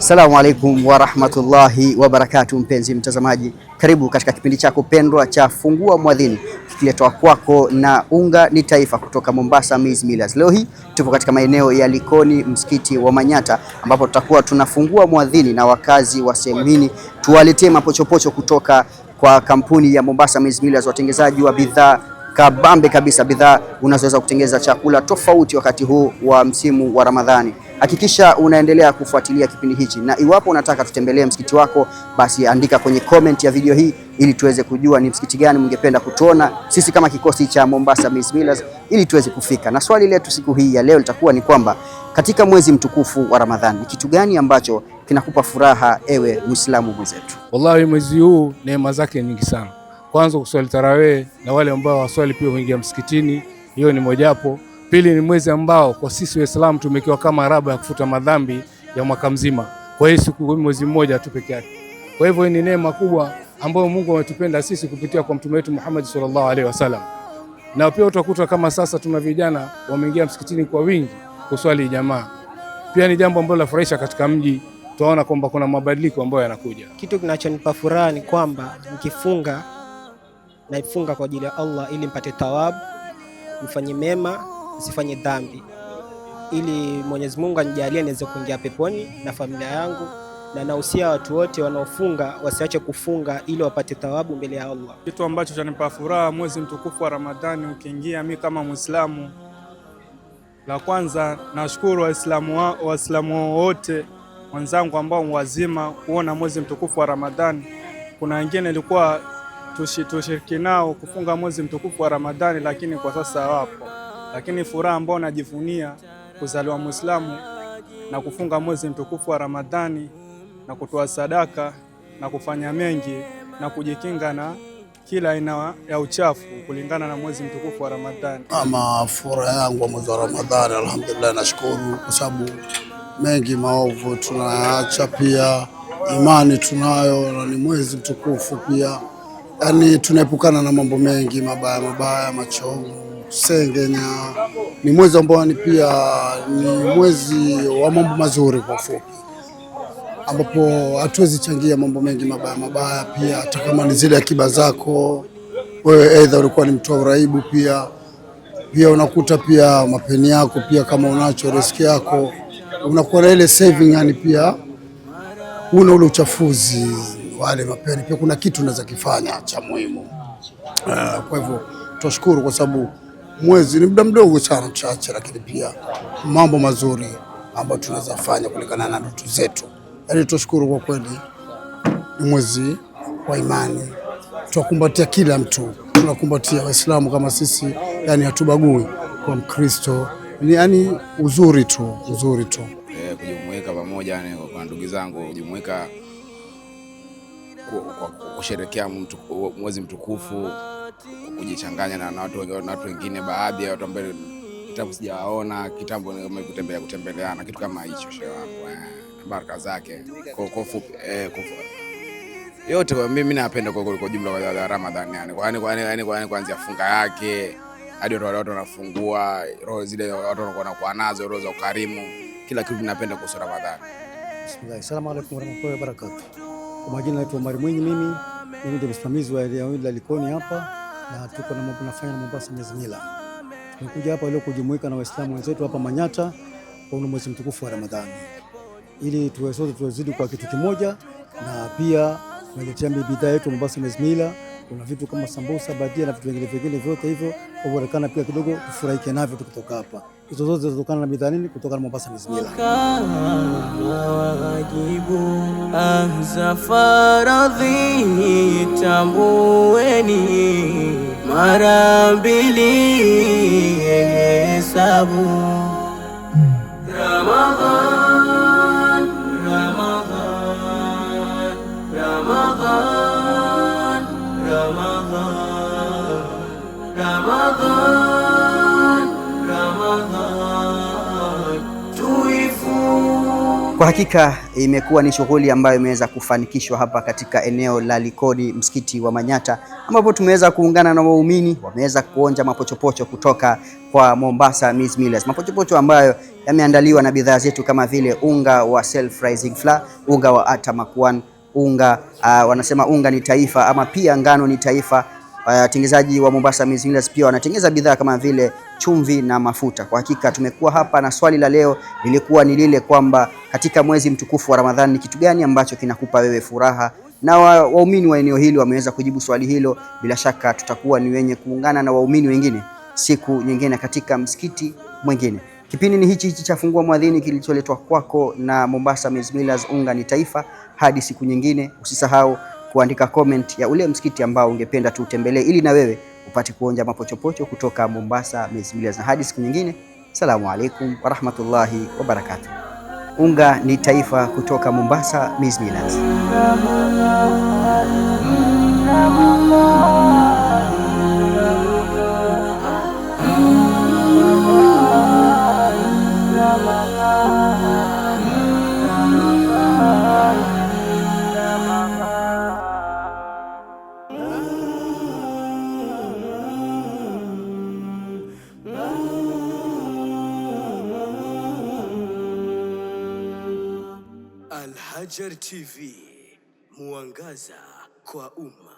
Assalamu alaikum warahmatullahi wabarakatuh. Mpenzi mtazamaji, karibu katika kipindi chako pendwa cha Fungua Mwadhini, kikiletwa kwako na Unga ni Taifa kutoka Mombasa Maize Millers. Leo hii tupo katika maeneo ya Likoni, msikiti wa Manyata, ambapo tutakuwa tunafungua mwadhini na wakazi wa sehemu hii tuwaletee mapochopocho kutoka kwa kampuni ya Mombasa Maize Millers, watengenezaji wa bidhaa kabambe kabisa, bidhaa unazoweza kutengeneza chakula tofauti wakati huu wa msimu wa Ramadhani. Hakikisha unaendelea kufuatilia kipindi hichi, na iwapo unataka tutembelee msikiti wako, basi andika kwenye comment ya video hii ili tuweze kujua ni msikiti gani mngependa kutuona sisi kama kikosi cha Mombasa Maize Millers ili tuweze kufika. Na swali letu siku hii ya leo litakuwa ni kwamba katika mwezi mtukufu wa Ramadhani, ni kitu gani ambacho kinakupa furaha ewe Muislamu mwenzetu? Wallahi, mwezi huu neema zake nyingi sana. Kwanza kuswali tarawih na wale ambao waswali pia huingia msikitini, hiyo ni mojawapo. Pili ni mwezi ambao kwa sisi Waislamu tumekiwa kama raba ya kufuta madhambi ya mwaka mzima. Kwa hiyo siku mwezi mmoja tu peke yake. Kwa hivyo ni neema kubwa ambayo Mungu ametupenda sisi kupitia kwa mtume wetu Muhammad sallallahu alaihi wasallam. Na pia utakuta kama sasa tuna vijana wameingia msikitini kwa wingi kuswali jamaa. Pia ni jambo ambalo lafurahisha katika mji. Tunaona kwamba kuna mabadiliko ambayo yanakuja. Kitu kinachonipa furaha ni kwamba nikifunga naifunga kwa ajili ya Allah ili mpate thawabu, mfanye mema, msifanye dhambi, ili Mwenyezi Mungu anijalie niweze kuingia peponi na familia yangu, na nahusia watu wote wanaofunga wasiache kufunga ili wapate thawabu mbele ya Allah. Kitu ambacho chanipa furaha mwezi mtukufu wa Ramadhani ukiingia, mimi kama Muislamu, la kwanza nashukuru Waislamu wote wenzangu ambao wazima kuona mwezi mtukufu wa Ramadhani. Kuna wengine ilikuwa tushiriki nao kufunga mwezi mtukufu wa Ramadhani, lakini kwa sasa hawapo. Lakini furaha ambao najivunia kuzaliwa Muislamu na kufunga mwezi mtukufu wa Ramadhani na kutoa sadaka na kufanya mengi na kujikinga na kila aina ya uchafu kulingana na mwezi mtukufu wa Ramadhani. Ama furaha yangu mwezi wa Ramadhani, alhamdulillah, nashukuru kwa sababu mengi maovu tunaacha, pia imani tunayo, na ni mwezi mtukufu pia. Yani tunaepukana na mambo mengi mabaya, machovu, sengenya. Ni mwezi ambao pia ni mwezi wa mambo mazuri kwa fupi, ambapo hatuwezi changia mambo mengi mabaya pia. Hata kama ni zile akiba zako wewe, aidha ulikuwa ni mtu wa uraibu, pia unakuta pia mapeni yako pia, kama unacho riski yako unakuwa na ile saving, yani pia una ule uchafuzi wale mapeni, pia kuna kitu unaweza kifanya cha muhimu. Kwa hivyo tunashukuru kwa sababu mwezi ni muda mdogo sana mchache, lakini pia mambo mazuri ambayo tunaweza fanya kulingana na ndoto zetu. Yani tunashukuru kwa kweli, ni mwezi wa imani. Tunakumbatia kila mtu, tunakumbatia Waislamu kama sisi, yani hatubagui kwa Mkristo, yani uzuri tu. Kujumuika pamoja, yani kwa ndugu zangu, kujumuika kusherehekea mwezi mtukufu, kujichanganya na watu wengine, baadhi ya watu ambao kitambo sijawaona, kitambo kutembeleana, kitu kama hicho. Shehe wangu, baraka zake kwa fupi, yote mimi napenda kwa jumla wa Ramadhani, yani kuanzia funga yake hadi watu wanafungua, roho zile watu wanakuwa nazo, roho za ukarimu, kila kitu napenda kuhusu Ramadhani. Bismillah. Assalamu alaykum warahmatullahi wabarakatuh. Kwa majina naitwa Omar Mwinyi, mimi ndio msimamizi wa eneo la Likoni hapa, na tuko na mambo nafanya na Mombasa Maize Millers. Tumekuja hapa leo kujumuika na Waislamu wenzetu hapa Manyata kwa mwezi mtukufu wa Ramadhani, ili tuwe sote tuwezidi kwa kitu kimoja, na pia tunaletea bidhaa yetu Mombasa Maize Millers. Kuna vitu kama sambusa, badia na vitu vingine vyote hivyo, kuonekana pia kidogo tufurahike navyo tukitoka hapa. Hizo zote zinatokana na bidhaa nini? Kutoka na Mombasa Maize Millers. Faradhi tambueni, mara mbili hesabu. Ramadhan, Ramadhan, Ramadhan, Ramadhan, Ramadhan, Ramadhan, tuifunge Kwa hakika imekuwa ni shughuli ambayo imeweza kufanikishwa hapa katika eneo la Likoni, msikiti wa Manyata, ambapo tumeweza kuungana na waumini wameweza kuonja mapochopocho kutoka kwa Mombasa Maize Millers, mapochopocho ambayo yameandaliwa na bidhaa zetu kama vile unga wa self rising flour, unga wa Atamakwan, unga wanasema unga ni taifa, ama pia ngano ni taifa. Watengenezaji wa Mombasa Maize Millers pia wanatengeza bidhaa kama vile chumvi na mafuta. Kwa hakika tumekuwa hapa na swali la leo lilikuwa ni lile kwamba katika mwezi mtukufu wa Ramadhani ni kitu gani ambacho kinakupa wewe furaha, na waumini wa eneo hili wameweza kujibu swali hilo. Bila shaka tutakuwa ni wenye kuungana na waumini wengine siku nyingine katika msikiti mwingine. Kipindi ni hichi cha Fungua Mwadhini kilicholetwa kwako na Mombasa Maize Millers, unga ni taifa. Hadi siku nyingine, usisahau kuandika comment ya ule msikiti ambao ungependa tuutembelee ili na wewe upate kuonja mapochopocho kutoka Mombasa Maize Millers. Na hadi siku nyingine, assalamu alaikum wa rahmatullahi wa barakatuh. Unga ni taifa kutoka Mombasa Maize Millers. Al Hajar TV, mwangaza kwa umma.